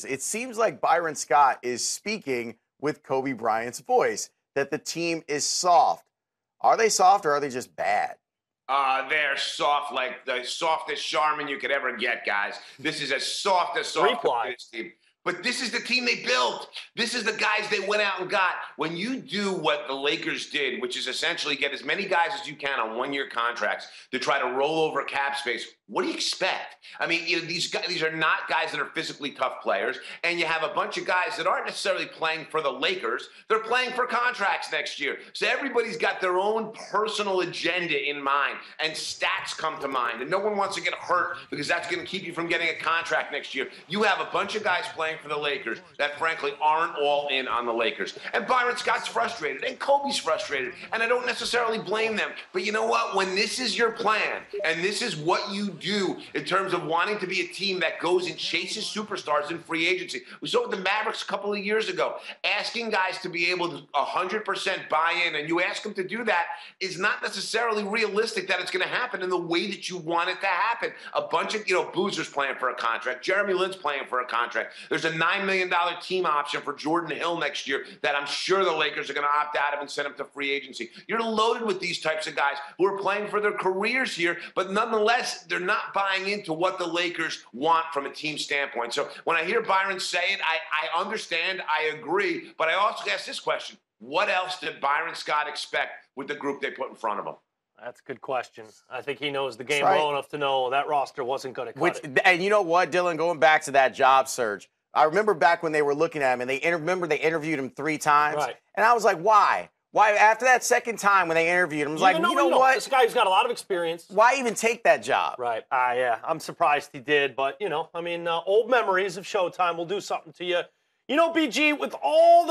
It seems like Byron Scott is speaking with Kobe Bryant's voice, that the team is soft. Are they soft or are they just bad? They're soft, like the softest Charmin you could ever get, guys. This is as soft as Reply. this team. But this is the team they built. This is the guys they went out and got. When you do what the Lakers did, which is essentially get as many guys as you can on one-year contracts to try to roll over cap space, what do you expect? I mean, these guys, these are not guys that are physically tough players, and you have a bunch of guys that aren't necessarily playing for the Lakers. They're playing for contracts next year. So everybody's got their own personal agenda in mind, and stats come to mind, and no one wants to get hurt because that's going to keep you from getting a contract next year. You have a bunch of guys playing for the Lakers that frankly aren't all in on the Lakers. And Byron Scott's frustrated, and Kobe's frustrated, and I don't necessarily blame them. But you know what? When this is your plan, and this is what you do in terms of wanting to be a team that goes and chases superstars in free agency. We saw it with the Mavericks a couple of years ago. Asking guys to be able to 100% buy in, and you ask them to do that, is not necessarily realistic that it's going to happen in the way that you want it to happen. A bunch of, Boozer's playing for a contract. Jeremy Lin's playing for a contract. There's a $9 million team option for Jordan Hill next year that I'm sure the Lakers are going to opt out of and send him to free agency. You're loaded with these types of guys who are playing for their careers here, but nonetheless, they're not buying into what the Lakers want from a team standpoint. So when I hear Byron say it, I understand, I agree, but I also ask this question. What else did Byron Scott expect with the group they put in front of him? That's a good question. I think he knows the game well enough to know that roster wasn't going to cut it. And you know what, Dylan, going back to that job search, I remember back when they were looking at him, and they interviewed him 3 times. Right. And I was like, why? Why, after that second time when they interviewed him, I was like, you know what? This guy's got a lot of experience. Why even take that job? Right. Yeah, I'm surprised he did. But, old memories of Showtime will do something to you. BG, with all the